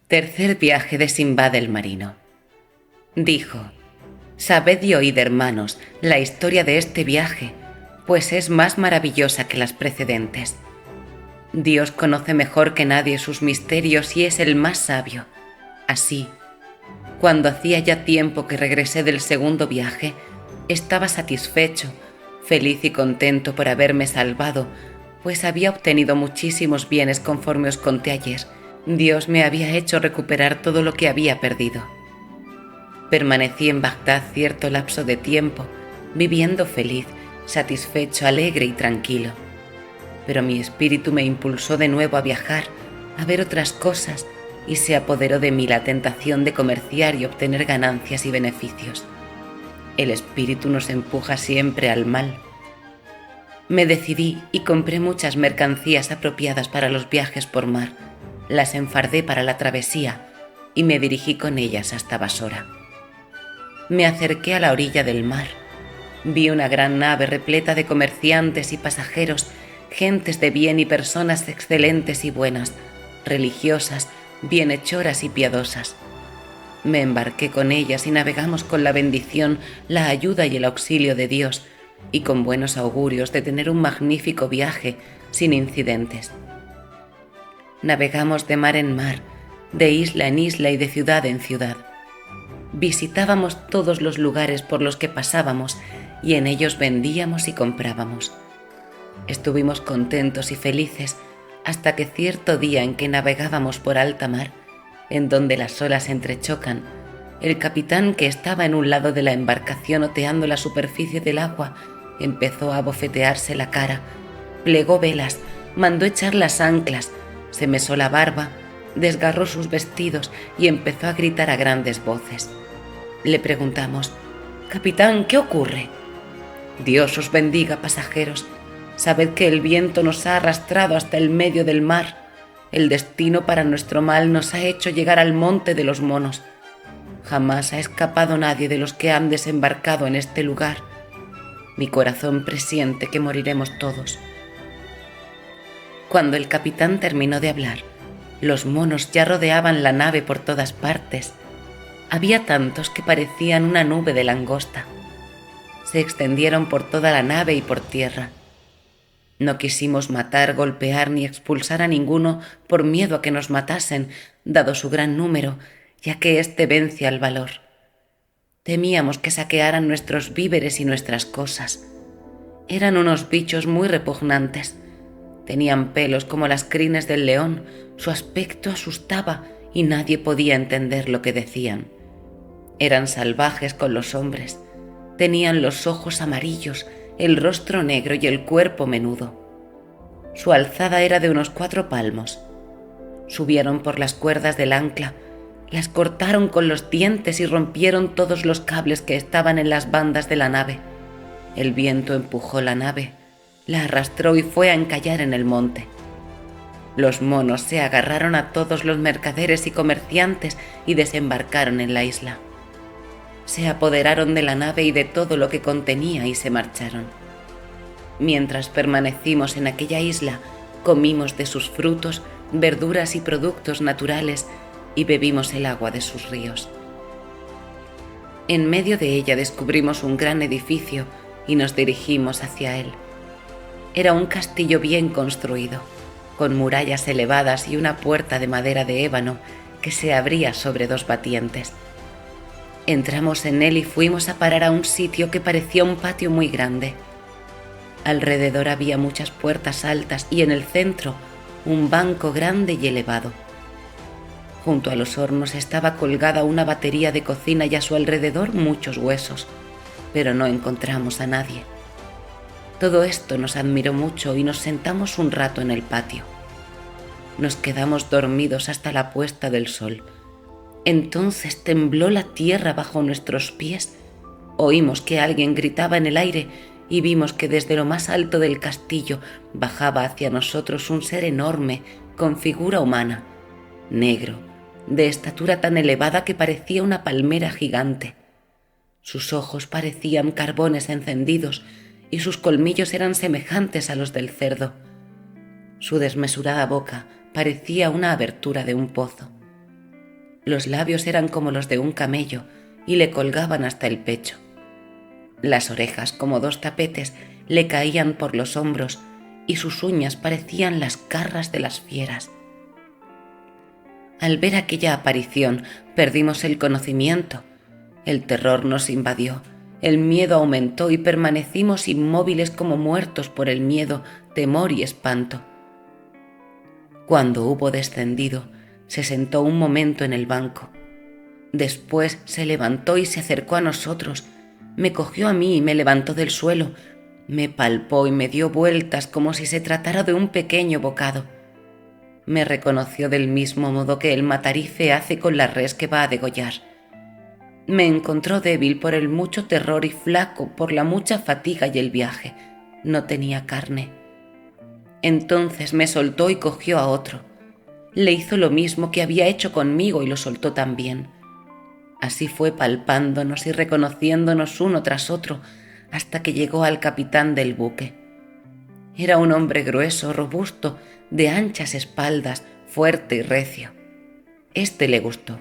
Tercer viaje de Simbad el marino. Dijo: «Sabed y oíd, hermanos, la historia de este viaje, pues es más maravillosa que las precedentes. Dios conoce mejor que nadie sus misterios y es el más sabio. Así, cuando hacía ya tiempo que regresé del segundo viaje, estaba satisfecho, feliz y contento por haberme salvado, pues había obtenido muchísimos bienes conforme os conté ayer. Dios me había hecho recuperar todo lo que había perdido. Permanecí en Bagdad cierto lapso de tiempo, viviendo feliz, satisfecho, alegre y tranquilo. Pero mi espíritu me impulsó de nuevo a viajar, a ver otras cosas, y se apoderó de mí la tentación de comerciar y obtener ganancias y beneficios. El espíritu nos empuja siempre al mal. Me decidí y compré muchas mercancías apropiadas para los viajes por mar, las enfardé para la travesía y me dirigí con ellas hasta Basora. Me acerqué a la orilla del mar. Vi una gran nave repleta de comerciantes y pasajeros, gentes de bien y personas excelentes y buenas, religiosas, bienhechoras y piadosas. Me embarqué con ellas y navegamos con la bendición, la ayuda y el auxilio de Dios, y con buenos augurios de tener un magnífico viaje sin incidentes. Navegamos de mar en mar, de isla en isla y de ciudad en ciudad. Visitábamos todos los lugares por los que pasábamos y en ellos vendíamos y comprábamos. Estuvimos contentos y felices hasta que cierto día en que navegábamos por alta mar, en donde las olas entrechocan, el capitán, que estaba en un lado de la embarcación oteando la superficie del agua, empezó a bofetearse la cara, plegó velas, mandó echar las anclas, se mesó la barba, desgarró sus vestidos y empezó a gritar a grandes voces. Le preguntamos: «Capitán, ¿qué ocurre?». «Dios os bendiga, pasajeros. Sabed que el viento nos ha arrastrado hasta el medio del mar. El destino para nuestro mal nos ha hecho llegar al monte de los monos. Jamás ha escapado nadie de los que han desembarcado en este lugar. Mi corazón presiente que moriremos todos». Cuando el capitán terminó de hablar, los monos ya rodeaban la nave por todas partes. Había tantos que parecían una nube de langosta. Se extendieron por toda la nave y por tierra. No quisimos matar, golpear ni expulsar a ninguno por miedo a que nos matasen, dado su gran número, ya que éste vence al valor. Temíamos que saquearan nuestros víveres y nuestras cosas. Eran unos bichos muy repugnantes. Tenían pelos como las crines del león, su aspecto asustaba y nadie podía entender lo que decían. Eran salvajes con los hombres, tenían los ojos amarillos, el rostro negro y el cuerpo menudo. Su alzada era de unos 4 palmos. Subieron por las cuerdas del ancla, las cortaron con los dientes y rompieron todos los cables que estaban en las bandas de la nave. El viento empujó la nave, la arrastró y fue a encallar en el monte. Los monos se agarraron a todos los mercaderes y comerciantes y desembarcaron en la isla. Se apoderaron de la nave y de todo lo que contenía y se marcharon. Mientras permanecimos en aquella isla, comimos de sus frutos, verduras y productos naturales y bebimos el agua de sus ríos. En medio de ella descubrimos un gran edificio y nos dirigimos hacia él. Era un castillo bien construido, con murallas elevadas y una puerta de madera de ébano que se abría sobre 2 batientes. Entramos en él y fuimos a parar a un sitio que parecía un patio muy grande. Alrededor había muchas puertas altas y en el centro un banco grande y elevado. Junto a los hornos estaba colgada una batería de cocina y a su alrededor muchos huesos, pero no encontramos a nadie. Todo esto nos admiró mucho y nos sentamos un rato en el patio. Nos quedamos dormidos hasta la puesta del sol. Entonces tembló la tierra bajo nuestros pies. Oímos que alguien gritaba en el aire y vimos que desde lo más alto del castillo bajaba hacia nosotros un ser enorme, con figura humana, negro, de estatura tan elevada que parecía una palmera gigante. Sus ojos parecían carbones encendidos y sus colmillos eran semejantes a los del cerdo. Su desmesurada boca parecía una abertura de un pozo. Los labios eran como los de un camello y le colgaban hasta el pecho. Las orejas, como dos tapetes, le caían por los hombros y sus uñas parecían las garras de las fieras. Al ver aquella aparición, perdimos el conocimiento. El terror nos invadió, el miedo aumentó y permanecimos inmóviles como muertos por el miedo, temor y espanto. Cuando hubo descendido, se sentó un momento en el banco. Después se levantó y se acercó a nosotros. Me cogió a mí y me levantó del suelo. Me palpó y me dio vueltas como si se tratara de un pequeño bocado. Me reconoció del mismo modo que el matarife hace con la res que va a degollar. Me encontró débil por el mucho terror y flaco por la mucha fatiga y el viaje. No tenía carne. Entonces me soltó y cogió a otro. Le hizo lo mismo que había hecho conmigo y lo soltó también. Así fue palpándonos y reconociéndonos uno tras otro hasta que llegó al capitán del buque. Era un hombre grueso, robusto, de anchas espaldas, fuerte y recio. Este le gustó.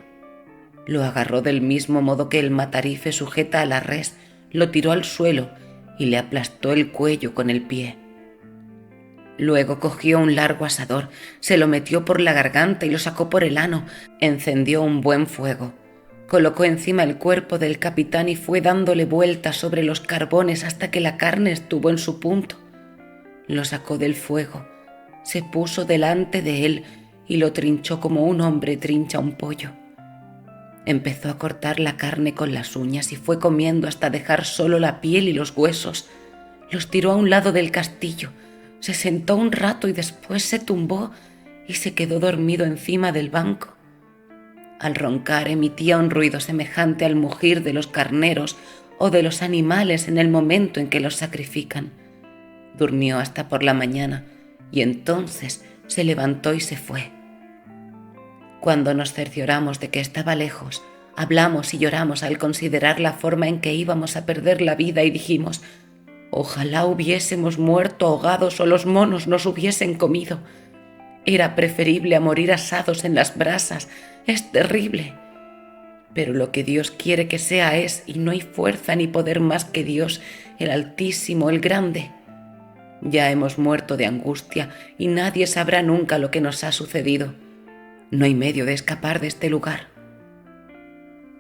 Lo agarró del mismo modo que el matarife sujeta a la res, lo tiró al suelo y le aplastó el cuello con el pie. Luego cogió un largo asador, se lo metió por la garganta y lo sacó por el ano, encendió un buen fuego. Colocó encima el cuerpo del capitán y fue dándole vueltas sobre los carbones hasta que la carne estuvo en su punto. Lo sacó del fuego, se puso delante de él y lo trinchó como un hombre trincha un pollo. Empezó a cortar la carne con las uñas y fue comiendo hasta dejar solo la piel y los huesos. Los tiró a un lado del castillo, se sentó un rato y después se tumbó y se quedó dormido encima del banco. Al roncar emitía un ruido semejante al mugir de los carneros o de los animales en el momento en que los sacrifican. Durmió hasta por la mañana y entonces se levantó y se fue. Cuando nos cercioramos de que estaba lejos, hablamos y lloramos al considerar la forma en que íbamos a perder la vida y dijimos: ojalá hubiésemos muerto ahogados o los monos nos hubiesen comido. Era preferible a morir asados en las brasas. Es terrible. Pero lo que Dios quiere que sea es, y no hay fuerza ni poder más que Dios, el Altísimo, el Grande. Ya hemos muerto de angustia y nadie sabrá nunca lo que nos ha sucedido. No hay medio de escapar de este lugar.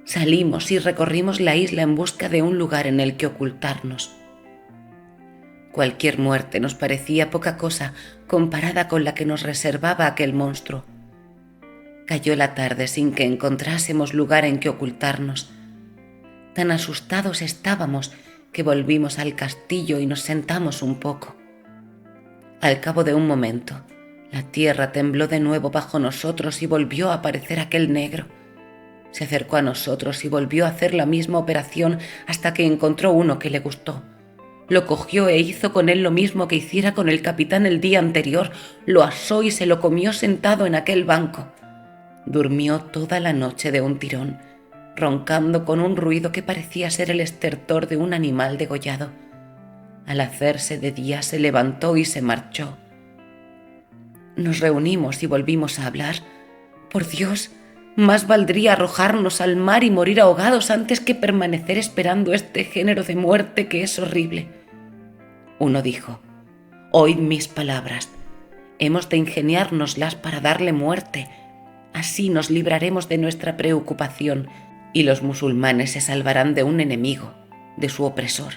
Salimos y recorrimos la isla en busca de un lugar en el que ocultarnos. Cualquier muerte nos parecía poca cosa comparada con la que nos reservaba aquel monstruo. Cayó la tarde sin que encontrásemos lugar en que ocultarnos. Tan asustados estábamos que volvimos al castillo y nos sentamos un poco. Al cabo de un momento, la tierra tembló de nuevo bajo nosotros y volvió a aparecer aquel negro. Se acercó a nosotros y volvió a hacer la misma operación hasta que encontró uno que le gustó. Lo cogió e hizo con él lo mismo que hiciera con el capitán el día anterior. Lo asó y se lo comió sentado en aquel banco. Durmió toda la noche de un tirón, roncando con un ruido que parecía ser el estertor de un animal degollado. Al hacerse de día se levantó y se marchó. Nos reunimos y volvimos a hablar. Por Dios, más valdría arrojarnos al mar y morir ahogados antes que permanecer esperando este género de muerte que es horrible. Uno dijo: oíd mis palabras. Hemos de ingeniárnoslas para darle muerte. Así nos libraremos de nuestra preocupación y los musulmanes se salvarán de un enemigo, de su opresor.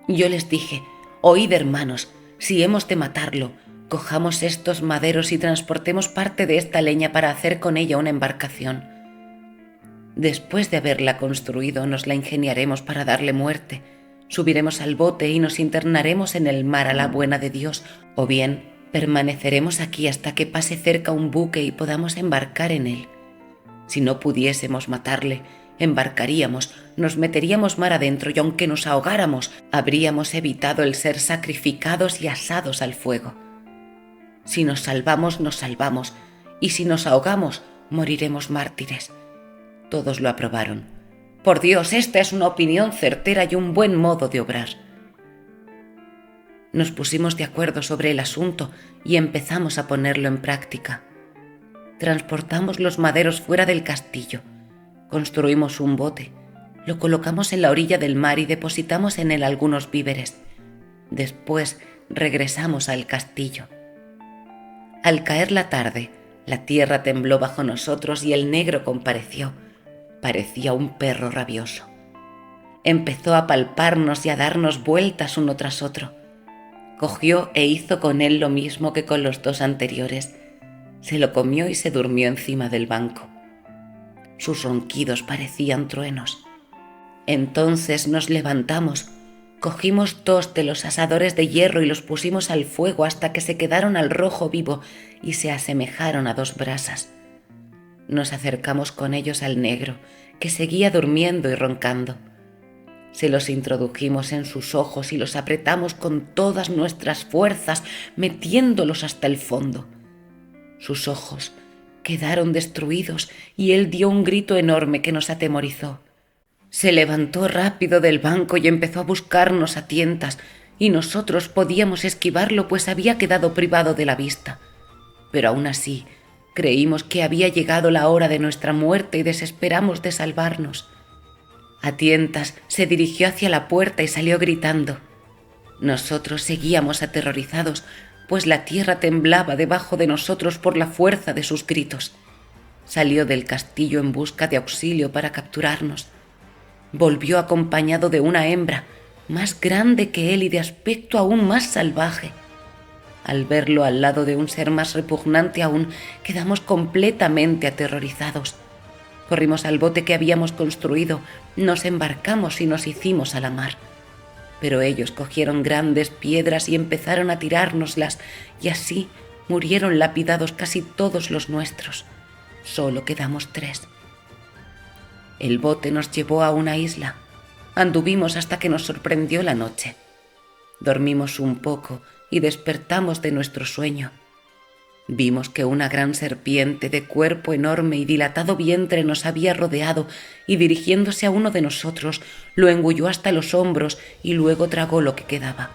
Yo les dije: oíd, hermanos, si hemos de matarlo, cojamos estos maderos y transportemos parte de esta leña para hacer con ella una embarcación. Después de haberla construido, nos la ingeniaremos para darle muerte. Subiremos al bote y nos internaremos en el mar a la buena de Dios, o bien permaneceremos aquí hasta que pase cerca un buque y podamos embarcar en él. Si no pudiésemos matarle, embarcaríamos, nos meteríamos mar adentro y aunque nos ahogáramos, habríamos evitado el ser sacrificados y asados al fuego. Si nos salvamos, nos salvamos, y si nos ahogamos, moriremos mártires. Todos lo aprobaron. Por Dios, esta es una opinión certera y un buen modo de obrar. Nos pusimos de acuerdo sobre el asunto y empezamos a ponerlo en práctica. Transportamos los maderos fuera del castillo, construimos un bote, lo colocamos en la orilla del mar y depositamos en él algunos víveres. Después regresamos al castillo. Al caer la tarde, la tierra tembló bajo nosotros y el negro compareció. Parecía un perro rabioso. Empezó a palparnos y a darnos vueltas uno tras otro. Cogió e hizo con él lo mismo que con los dos anteriores. Se lo comió y se durmió encima del banco. Sus ronquidos parecían truenos. Entonces nos levantamos, cogimos 2 de los asadores de hierro y los pusimos al fuego hasta que se quedaron al rojo vivo y se asemejaron a 2 brasas. Nos acercamos con ellos al negro, que seguía durmiendo y roncando. Se los introdujimos en sus ojos y los apretamos con todas nuestras fuerzas, metiéndolos hasta el fondo. Sus ojos quedaron destruidos y él dio un grito enorme que nos atemorizó. Se levantó rápido del banco y empezó a buscarnos a tientas, y nosotros podíamos esquivarlo pues había quedado privado de la vista. Pero aún así creímos que había llegado la hora de nuestra muerte y desesperamos de salvarnos. A tientas se dirigió hacia la puerta y salió gritando. Nosotros seguíamos aterrorizados, pues la tierra temblaba debajo de nosotros por la fuerza de sus gritos. Salió del castillo en busca de auxilio para capturarnos. Volvió acompañado de una hembra, más grande que él y de aspecto aún más salvaje. Al verlo al lado de un ser más repugnante aún, quedamos completamente aterrorizados. Corrimos al bote que habíamos construido, nos embarcamos y nos hicimos a la mar. Pero ellos cogieron grandes piedras y empezaron a tirárnoslas, y así murieron lapidados casi todos los nuestros. Solo quedamos 3. El bote nos llevó a una isla. Anduvimos hasta que nos sorprendió la noche. Dormimos un poco y despertamos de nuestro sueño. Vimos que una gran serpiente de cuerpo enorme y dilatado vientre nos había rodeado y dirigiéndose a uno de nosotros, lo engulló hasta los hombros y luego tragó lo que quedaba.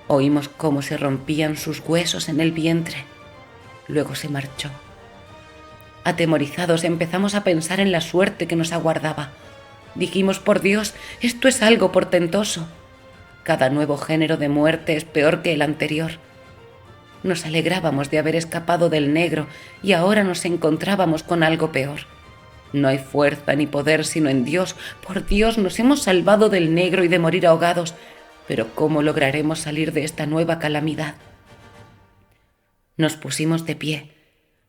Oímos cómo se rompían sus huesos en el vientre. Luego se marchó. Atemorizados empezamos a pensar en la suerte que nos aguardaba. Dijimos, por Dios, esto es algo portentoso. Cada nuevo género de muerte es peor que el anterior. Nos alegrábamos de haber escapado del negro y ahora nos encontrábamos con algo peor. No hay fuerza ni poder sino en Dios. Por Dios, nos hemos salvado del negro y de morir ahogados. Pero ¿cómo lograremos salir de esta nueva calamidad? Nos pusimos de pie,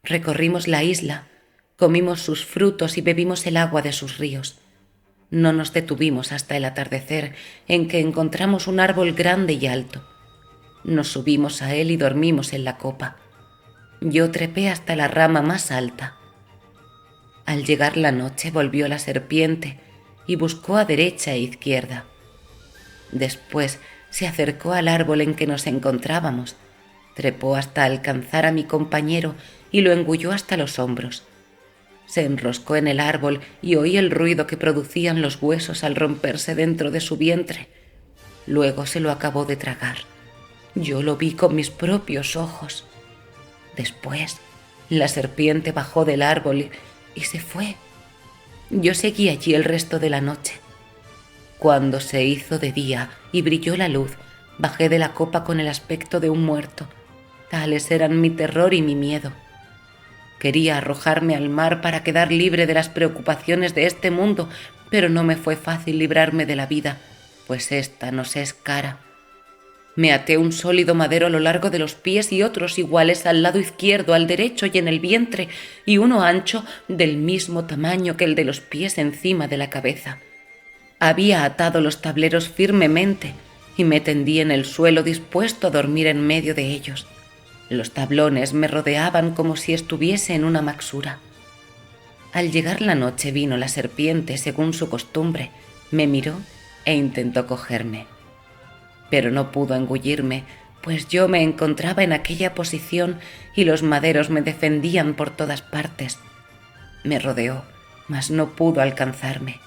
recorrimos la isla, comimos sus frutos y bebimos el agua de sus ríos. No nos detuvimos hasta el atardecer, en que encontramos un árbol grande y alto. Nos subimos a él y dormimos en la copa. Yo trepé hasta la rama más alta. Al llegar la noche volvió la serpiente y buscó a derecha e izquierda. Después se acercó al árbol en que nos encontrábamos, trepó hasta alcanzar a mi compañero y lo engulló hasta los hombros. Se enroscó en el árbol y oí el ruido que producían los huesos al romperse dentro de su vientre. Luego se lo acabó de tragar. Yo lo vi con mis propios ojos. Después, la serpiente bajó del árbol y se fue. Yo seguí allí el resto de la noche. Cuando se hizo de día y brilló la luz, bajé de la copa con el aspecto de un muerto. Tales eran mi terror y mi miedo. Quería arrojarme al mar para quedar libre de las preocupaciones de este mundo, pero no me fue fácil librarme de la vida, pues ésta nos es cara. Me até un sólido madero a lo largo de los pies y otros iguales al lado izquierdo, al derecho y en el vientre, y uno ancho del mismo tamaño que el de los pies encima de la cabeza. Había atado los tableros firmemente y me tendí en el suelo dispuesto a dormir en medio de ellos. Los tablones me rodeaban como si estuviese en una maxura. Al llegar la noche vino la serpiente según su costumbre, me miró e intentó cogerme. Pero no pudo engullirme, pues yo me encontraba en aquella posición y los maderos me defendían por todas partes. Me rodeó, mas no pudo alcanzarme.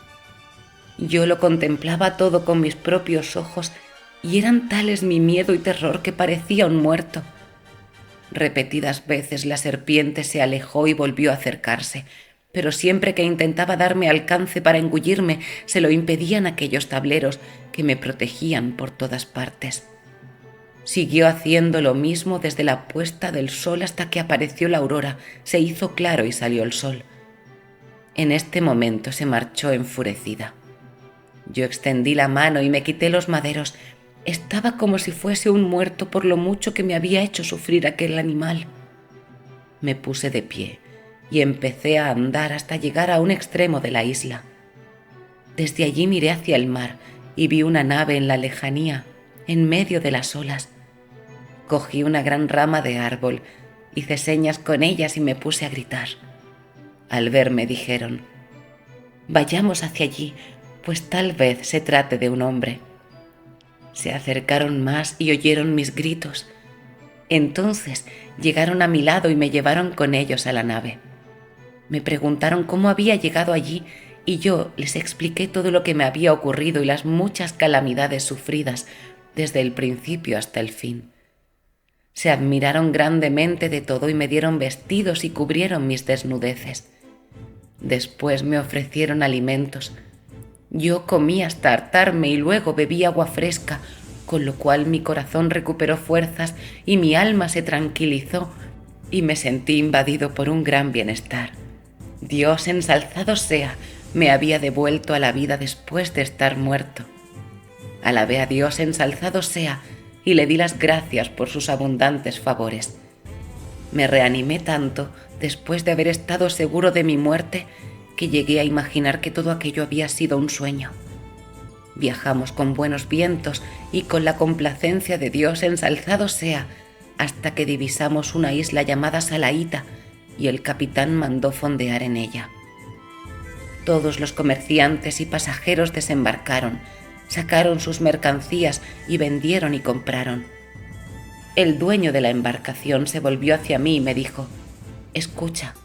Yo lo contemplaba todo con mis propios ojos y eran tales mi miedo y terror que parecía un muerto. Repetidas veces la serpiente se alejó y volvió a acercarse, pero siempre que intentaba darme alcance para engullirme, se lo impedían aquellos tableros que me protegían por todas partes. Siguió haciendo lo mismo desde la puesta del sol hasta que apareció la aurora, se hizo claro y salió el sol. En este momento se marchó enfurecida. Yo extendí la mano y me quité los maderos. Estaba como si fuese un muerto por lo mucho que me había hecho sufrir aquel animal. Me puse de pie y empecé a andar hasta llegar a un extremo de la isla. Desde allí miré hacia el mar y vi una nave en la lejanía, en medio de las olas. Cogí una gran rama de árbol, hice señas con ellas y me puse a gritar. Al verme dijeron: «Vayamos hacia allí, pues tal vez se trate de un hombre». Se acercaron más y oyeron mis gritos. Entonces llegaron a mi lado y me llevaron con ellos a la nave. Me preguntaron cómo había llegado allí y yo les expliqué todo lo que me había ocurrido y las muchas calamidades sufridas desde el principio hasta el fin. Se admiraron grandemente de todo y me dieron vestidos y cubrieron mis desnudeces. Después me ofrecieron alimentos. Yo comí hasta hartarme y luego bebí agua fresca, con lo cual mi corazón recuperó fuerzas y mi alma se tranquilizó y me sentí invadido por un gran bienestar. Dios ensalzado sea, me había devuelto a la vida después de estar muerto. Alabé a Dios ensalzado sea y le di las gracias por sus abundantes favores. Me reanimé tanto después de haber estado seguro de mi muerte que llegué a imaginar que todo aquello había sido un sueño. Viajamos con buenos vientos y con la complacencia de Dios ensalzado sea, hasta que divisamos una isla llamada Salaíta y el capitán mandó fondear en ella. Todos los comerciantes y pasajeros desembarcaron, sacaron sus mercancías y vendieron y compraron. El dueño de la embarcación se volvió hacia mí y me dijo: «Escucha,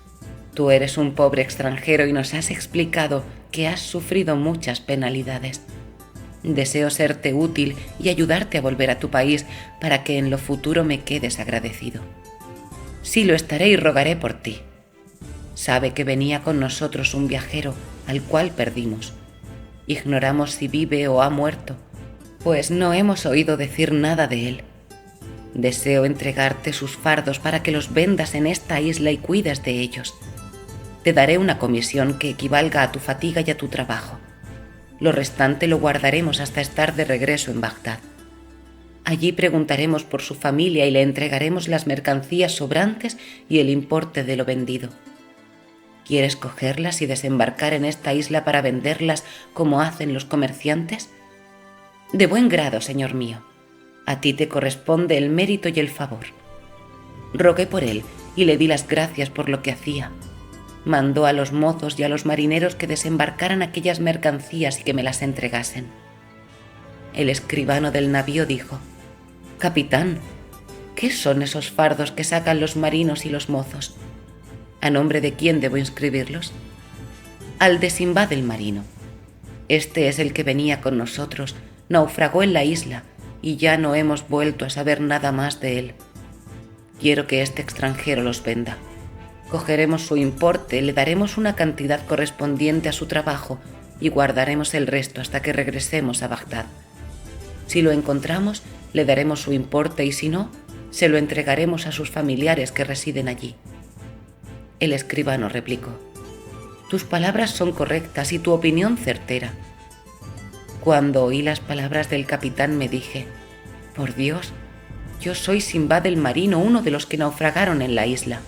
tú eres un pobre extranjero y nos has explicado que has sufrido muchas penalidades. Deseo serte útil y ayudarte a volver a tu país para que en lo futuro me quedes agradecido. Sí lo estaré y rogaré por ti. Sabe que venía con nosotros un viajero al cual perdimos. Ignoramos si vive o ha muerto, pues no hemos oído decir nada de él. Deseo entregarte sus fardos para que los vendas en esta isla y cuides de ellos. Te daré una comisión que equivalga a tu fatiga y a tu trabajo. Lo restante lo guardaremos hasta estar de regreso en Bagdad. Allí preguntaremos por su familia y le entregaremos las mercancías sobrantes y el importe de lo vendido. ¿Quieres cogerlas y desembarcar en esta isla para venderlas como hacen los comerciantes? De buen grado, señor mío. A ti te corresponde el mérito y el favor». Rogué por él y le di las gracias por lo que hacía. Mandó a los mozos y a los marineros que desembarcaran aquellas mercancías y que me las entregasen. El escribano del navío dijo: «Capitán, ¿qué son esos fardos que sacan los marinos y los mozos? ¿A nombre de quién debo inscribirlos?» «Al de Simbad el marino. Este es el que venía con nosotros, naufragó en la isla y ya no hemos vuelto a saber nada más de él. Quiero que este extranjero los venda. Cogeremos su importe, le daremos una cantidad correspondiente a su trabajo y guardaremos el resto hasta que regresemos a Bagdad. Si lo encontramos, le daremos su importe y si no, se lo entregaremos a sus familiares que residen allí». El escribano replicó: «Tus palabras son correctas y tu opinión certera». Cuando oí las palabras del capitán me dije: «Por Dios, yo soy Simbad el marino, uno de los que naufragaron en la isla».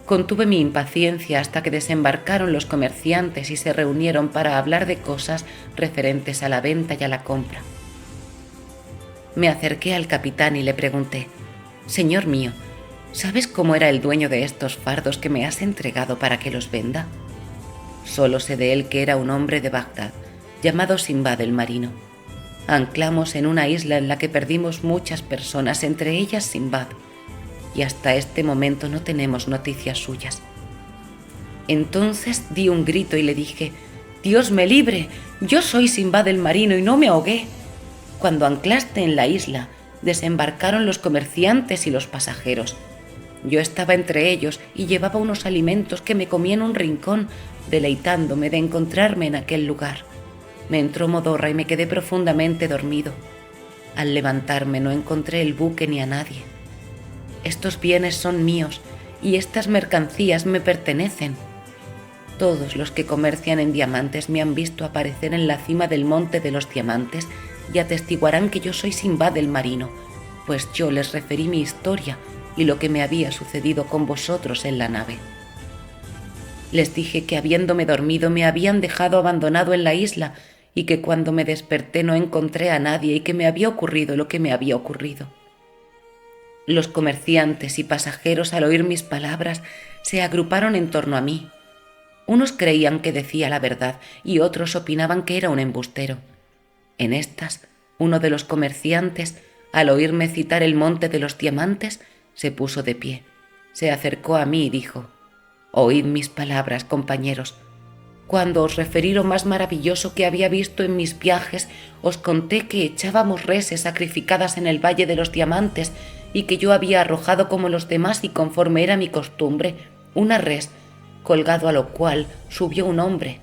Contuve mi impaciencia hasta que desembarcaron los comerciantes y se reunieron para hablar de cosas referentes a la venta y a la compra. Me acerqué al capitán y le pregunté: «Señor mío, ¿sabes cómo era el dueño de estos fardos que me has entregado para que los venda?» «Solo sé de él que era un hombre de Bagdad, llamado Simbad el marino. Anclamos en una isla en la que perdimos muchas personas, entre ellas Simbad, y hasta este momento no tenemos noticias suyas». Entonces di un grito y le dije: «Dios me libre, yo soy Simbad el marino y no me ahogué. Cuando anclaste en la isla, desembarcaron los comerciantes y los pasajeros. Yo estaba entre ellos y llevaba unos alimentos que me comí en un rincón, deleitándome de encontrarme en aquel lugar. Me entró modorra y me quedé profundamente dormido. Al levantarme no encontré el buque ni a nadie. Estos bienes son míos y estas mercancías me pertenecen. Todos los que comercian en diamantes me han visto aparecer en la cima del monte de los diamantes y atestiguarán que yo soy Simbad el marino, pues yo les referí mi historia y lo que me había sucedido con vosotros en la nave. Les dije que habiéndome dormido me habían dejado abandonado en la isla y que cuando me desperté no encontré a nadie y que me había ocurrido lo que me había ocurrido. Los comerciantes y pasajeros, al oír mis palabras, se agruparon en torno a mí. Unos creían que decía la verdad y otros opinaban que era un embustero. En estas, uno de los comerciantes, al oírme citar el monte de los diamantes, se puso de pie, se acercó a mí y dijo: «Oíd mis palabras, compañeros. Cuando os referí lo más maravilloso que había visto en mis viajes, os conté que echábamos reses sacrificadas en el Valle de los Diamantes y que yo había arrojado como los demás y conforme era mi costumbre, una res, colgado a lo cual subió un hombre.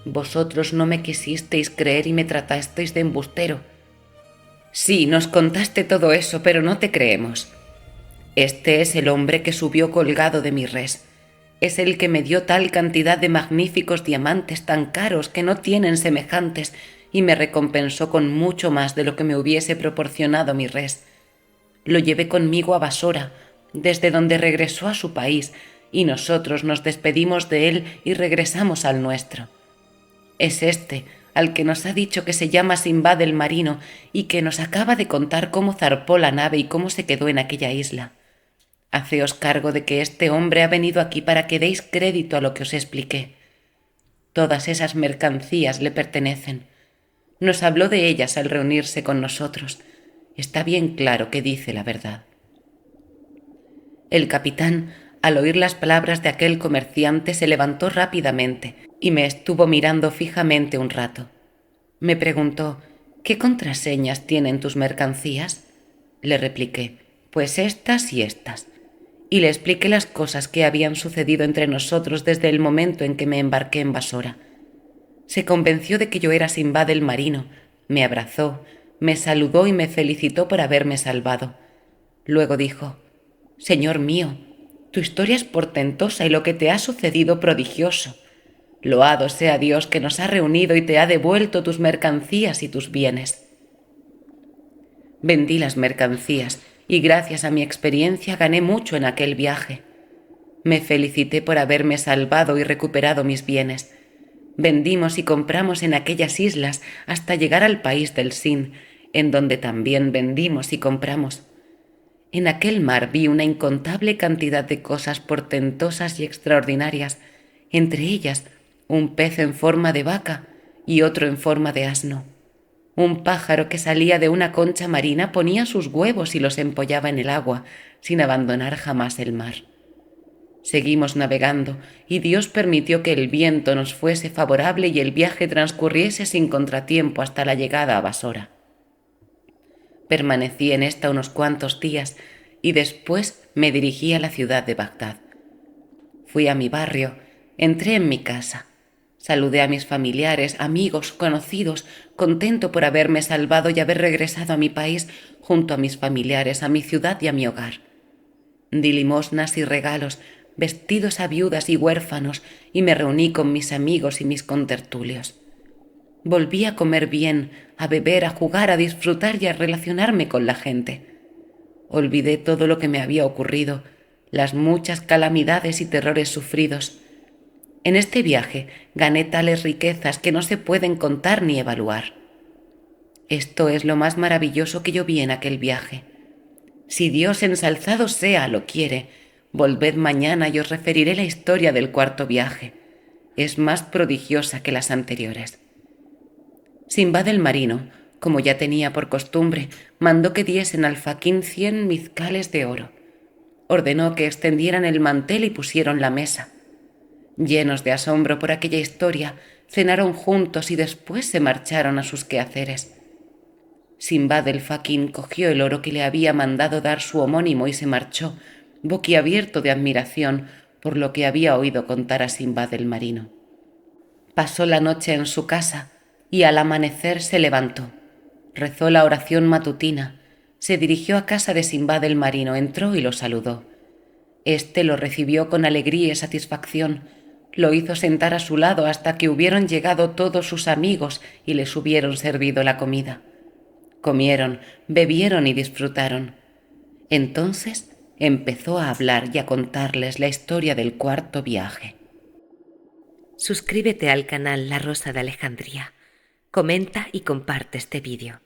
Vosotros no me quisisteis creer y me tratasteis de embustero. Sí, nos contaste todo eso, pero no te creemos. Este es el hombre que subió colgado de mi res. Es el que me dio tal cantidad de magníficos diamantes tan caros que no tienen semejantes y me recompensó con mucho más de lo que me hubiese proporcionado mi res. Lo llevé conmigo a Basora, desde donde regresó a su país, y nosotros nos despedimos de él y regresamos al nuestro. Es este al que nos ha dicho que se llama Simbad el marino y que nos acaba de contar cómo zarpó la nave y cómo se quedó en aquella isla. Haceos cargo de que este hombre ha venido aquí para que deis crédito a lo que os expliqué. Todas esas mercancías le pertenecen. Nos habló de ellas al reunirse con nosotros. Está bien claro que dice la verdad». El capitán, al oír las palabras de aquel comerciante, se levantó rápidamente y me estuvo mirando fijamente un rato. Me preguntó: «¿Qué contraseñas tienen tus mercancías?». Le repliqué: «Pues estas y estas». Y le expliqué las cosas que habían sucedido entre nosotros desde el momento en que me embarqué en Basora. Se convenció de que yo era Simbad el marino, me abrazó, me saludó y me felicitó por haberme salvado. Luego dijo: «Señor mío, tu historia es portentosa y lo que te ha sucedido prodigioso. Loado sea Dios que nos ha reunido y te ha devuelto tus mercancías y tus bienes». Vendí las mercancías y gracias a mi experiencia gané mucho en aquel viaje. Me felicité por haberme salvado y recuperado mis bienes. Vendimos y compramos en aquellas islas hasta llegar al país del Sind, en donde también vendimos y compramos. En aquel mar vi una incontable cantidad de cosas portentosas y extraordinarias, entre ellas un pez en forma de vaca y otro en forma de asno. Un pájaro que salía de una concha marina ponía sus huevos y los empollaba en el agua, sin abandonar jamás el mar. Seguimos navegando y Dios permitió que el viento nos fuese favorable y el viaje transcurriese sin contratiempo hasta la llegada a Basora. Permanecí en esta unos cuantos días y después me dirigí a la ciudad de Bagdad. Fui a mi barrio, entré en mi casa. Saludé a mis familiares, amigos, conocidos, contento por haberme salvado y haber regresado a mi país junto a mis familiares, a mi ciudad y a mi hogar. Di limosnas y regalos, vestidos a viudas y huérfanos, y me reuní con mis amigos y mis contertulios. Volví a comer bien, a beber, a jugar, a disfrutar y a relacionarme con la gente. Olvidé todo lo que me había ocurrido, las muchas calamidades y terrores sufridos. En este viaje gané tales riquezas que no se pueden contar ni evaluar. Esto es lo más maravilloso que yo vi en aquel viaje. Si Dios ensalzado sea lo quiere, volved mañana y os referiré la historia del cuarto viaje. Es más prodigiosa que las anteriores. Simbad el marino, como ya tenía por costumbre, mandó que diesen al faquín 100 mizcales de oro. Ordenó que extendieran el mantel y pusieron la mesa. Llenos de asombro por aquella historia, cenaron juntos y después se marcharon a sus quehaceres. Simbad el faquín cogió el oro que le había mandado dar su homónimo y se marchó, boquiabierto de admiración por lo que había oído contar a Simbad el marino. Pasó la noche en su casa y al amanecer se levantó. Rezó la oración matutina, se dirigió a casa de Simbad el marino, entró y lo saludó. Este lo recibió con alegría y satisfacción, lo hizo sentar a su lado hasta que hubieron llegado todos sus amigos y les hubieron servido la comida. Comieron, bebieron y disfrutaron. Entonces empezó a hablar y a contarles la historia del cuarto viaje. Suscríbete al canal La Rosa de Alejandría. Comenta y comparte este vídeo.